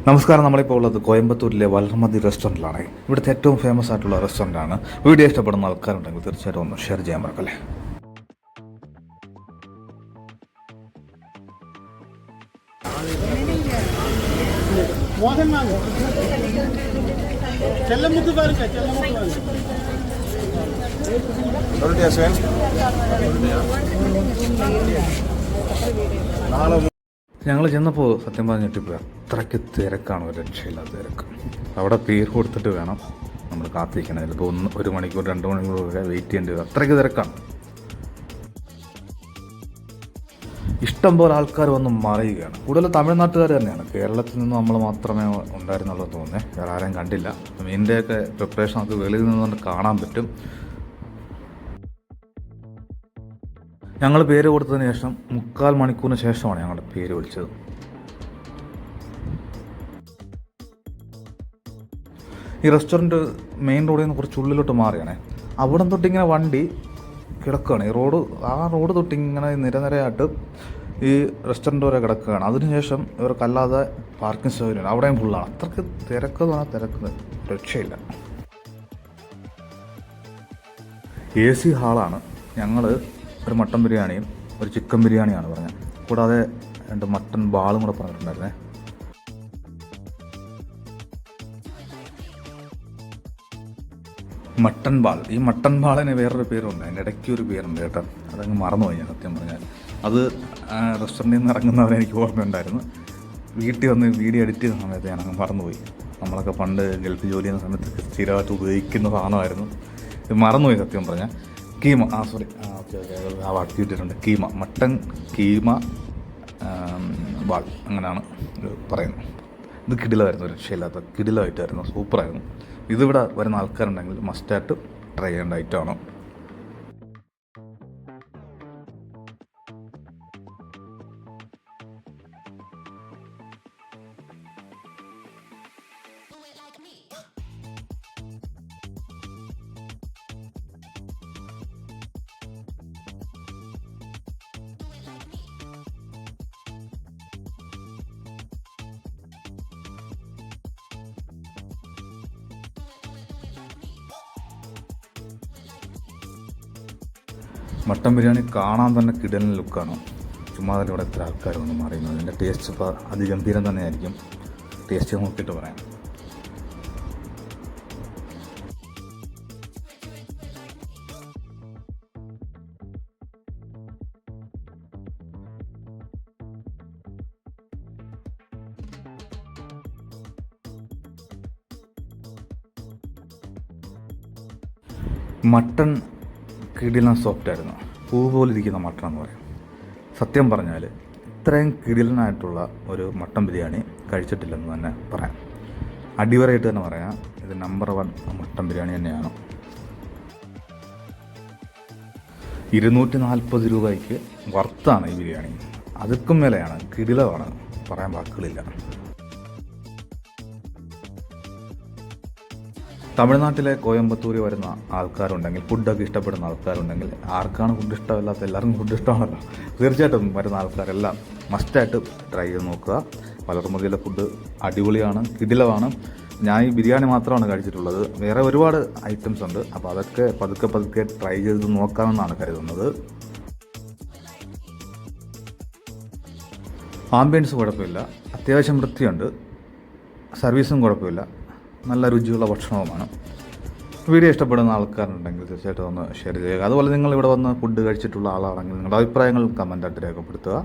നമസ്കാരം. നമ്മളിപ്പോൾ ഉള്ളത് കോയമ്പത്തൂരിലെ വൽഹമതി റെസ്റ്റോറൻറ്റിലാണ്. ഇവിടുത്തെ ഏറ്റവും ഫേമസ് ആയിട്ടുള്ള റെസ്റ്റോറൻറ്റാണ്. വീഡിയോ ഇഷ്ടപ്പെടുന്ന ആൾക്കാരുണ്ടെങ്കിൽ തീർച്ചയായിട്ടും ഒന്ന് ഷെയർ ചെയ്യാൻ മറക്കല്ലേ. ഞങ്ങൾ ചെന്നപ്പോൾ സത്യം പറഞ്ഞിട്ടിപ്പോൾ അത്രയ്ക്ക് തിരക്കാണ്, ഒരു രക്ഷയില്ലാത്ത തിരക്ക്. അവിടെ പേര് കൊടുത്തിട്ട് വേണം നമ്മൾ കാത്തിരിക്കണം. ചിലപ്പോൾ 1 മണിക്കൂർ 2 മണിക്കൂറൊക്കെ വെയിറ്റ് ചെയ്യേണ്ടി വരും, അത്രയ്ക്ക് തിരക്കാണ്. ഇഷ്ടം പോലെ ആൾക്കാർ വന്ന് മറിയുകയാണ്. കൂടുതൽ തമിഴ്നാട്ടുകാർ തന്നെയാണ്. കേരളത്തിൽ നിന്ന് നമ്മൾ മാത്രമേ ഉണ്ടായിരുന്നുള്ളൂ തോന്നുന്നേ, വേറെ ആരെയും കണ്ടില്ല. മീനിൻ്റെയൊക്കെ പ്രിപ്പറേഷൻ നമുക്ക് വെളിയിൽ നിന്നുകൊണ്ട് കാണാൻ പറ്റും. ഞങ്ങൾ പേര് കൊടുത്തതിന് ശേഷം 3/4 മണിക്കൂറിന് ശേഷമാണ് ഞങ്ങളുടെ പേര് വിളിച്ചത്. ഈ റെസ്റ്റോറൻറ്റ് മെയിൻ റോഡിൽ നിന്ന് കുറച്ച് ഉള്ളിലോട്ട് മാറിയാണേ. അവിടെ തൊട്ടിങ്ങനെ വണ്ടി കിടക്കുകയാണ്. ആ റോഡ് തൊട്ടിങ്ങനെ നിരനിരയായിട്ട് ഈ റെസ്റ്റോറൻറ്റ് വരെ കിടക്കുകയാണ്. അതിനുശേഷം ഇവർക്കല്ലാതെ പാർക്കിംഗ് സൗകര്യമാണ്, അവിടെയും ഫുള്ളാണ്. അത്രയ്ക്ക് തിരക്കെന്ന് പറഞ്ഞാൽ തിരക്ക് രക്ഷയില്ല. AC ഹാളാണ്. ഞങ്ങൾ ഒരു മട്ടൻ ബിരിയാണിയും ഒരു ചിക്കൻ ബിരിയാണിയാണ് പറഞ്ഞത്. കൂടാതെ 2 മട്ടൻ ബാളും കൂടെ പറഞ്ഞിട്ടുണ്ടായിരുന്നേ. Mutton ball. ഈ മട്ടൻ ബാളിന് വേറൊരു പേരുണ്ട്, അതിൻ്റെ ഇടയ്ക്ക് ഒരു പേരുണ്ട് കേട്ടോ. അതങ്ങ് മറന്നുപോയി ഞാൻ സത്യം പറഞ്ഞാൽ. അത് റെസ്റ്റോറൻറ്റിൽ നിന്ന് ഇറങ്ങുന്നവരെ എനിക്ക് ഓർമ്മയുണ്ടായിരുന്നു. വീട്ടിൽ വന്ന് വീഡിയോ എഡിറ്റ് ചെയ്യുന്ന സമയത്ത് ഞാനങ്ങ് മറന്നുപോയി. നമ്മളൊക്കെ പണ്ട് ഗൾഫ് ജോലി ചെയ്യുന്ന സമയത്ത് സ്ഥിരമായിട്ട് ഉപയോഗിക്കുന്ന സാധനമായിരുന്നു. ഇത് മറന്നുപോയി സത്യം പറഞ്ഞാൽ. കീമ, ഓക്കെ ആ വാട്ടി ഇട്ടിട്ടുണ്ട്. കീമ, മട്ടൻ കീമ ബാൾ അങ്ങനെയാണ് പറയുന്നത്. ഇത് കിടിലമായിരുന്നു, ഒരു രക്ഷയില്ലാത്ത കിടിലമായിട്ടായിരുന്നു, സൂപ്പറായിരുന്നു. ഇതിവിടെ വരുന്ന ആൾക്കാരുണ്ടെങ്കിൽ മസ്റ്റായിട്ട് ട്രൈ ചെയ്യേണ്ട ഐറ്റമാണ്. മട്ടൻ ബിരിയാണി കാണാൻ തന്നെ കിടലൻ ലുക്കാണ്. ചുമ്മാ തന്നെ ഇവിടെ എത്ര ആൾക്കാരൊന്നും മാറിയുന്നത്. അതിൻ്റെ ടേസ്റ്റ് ഇപ്പോൾ അതിഗംഭീരം തന്നെയായിരിക്കും. ടേസ്റ്റ് നോക്കിയിട്ട് പറയാം. മട്ടൺ കിടിലൻ സോഫ്റ്റായിരുന്നു. പൂ പോലെ ഇരിക്കുന്ന മട്ടൺ എന്ന് പറയും. സത്യം പറഞ്ഞാൽ ഇത്രയും കിടിലനായിട്ടുള്ള ഒരു മട്ടൻ ബിരിയാണി കഴിച്ചിട്ടില്ലെന്ന് തന്നെ പറയാം. അടിവരായിട്ട് തന്നെ പറയാം, ഇത് നമ്പർ 1 മട്ടൻ ബിരിയാണി തന്നെയാണ്. 240 രൂപയ്ക്ക് വർത്താണ് ഈ ബിരിയാണി. അതുക്കും മേലെയാണ്, കിടിലമാണ്, പറയാൻ വാക്കുകളില്ല. തമിഴ്നാട്ടിലെ കോയമ്പത്തൂരിൽ വരുന്ന ആൾക്കാരുണ്ടെങ്കിൽ, ഫുഡൊക്കെ ഇഷ്ടപ്പെടുന്ന ആൾക്കാരുണ്ടെങ്കിൽ, ആർക്കാണ് ഫുഡ് ഇഷ്ടമില്ലാത്ത, എല്ലാവർക്കും ഫുഡ് ഇഷ്ടമാണല്ലോ. തീർച്ചയായിട്ടും വരുന്ന ആൾക്കാരെല്ലാം മസ്റ്റായിട്ട് ട്രൈ ചെയ്ത് നോക്കുക. വലർമതിയിലെ ഫുഡ് അടിപൊളിയാണ്, കിടിലമാണ്. ഞാൻ ഈ ബിരിയാണി മാത്രമാണ് കഴിച്ചിട്ടുള്ളത്, വേറെ ഒരുപാട് ഐറ്റംസ് ഉണ്ട്. അപ്പോൾ അതൊക്കെ പതുക്കെ ട്രൈ ചെയ്ത് നോക്കാമെന്നാണ് കരുതുന്നത്. ആംബിയൻസ് കുഴപ്പമില്ല, അത്യാവശ്യം വൃത്തിയുണ്ട്, സർവീസും കുഴപ്പമില്ല, നല്ല രുചിയുള്ള ഭക്ഷണവുമാണ്. വീഡിയോ ഇഷ്ടപ്പെടുന്ന ആൾക്കാരുണ്ടെങ്കിൽ തീർച്ചയായിട്ടും ഒന്ന് ഷെയർ ചെയ്യുക. അതുപോലെ നിങ്ങൾ ഇവിടെ വന്ന് ഫുഡ് കഴിച്ചിട്ടുള്ള ആളാണെങ്കിൽ നിങ്ങളുടെ അഭിപ്രായങ്ങൾ കമൻറ്റായിട്ട് രേഖപ്പെടുത്തുക.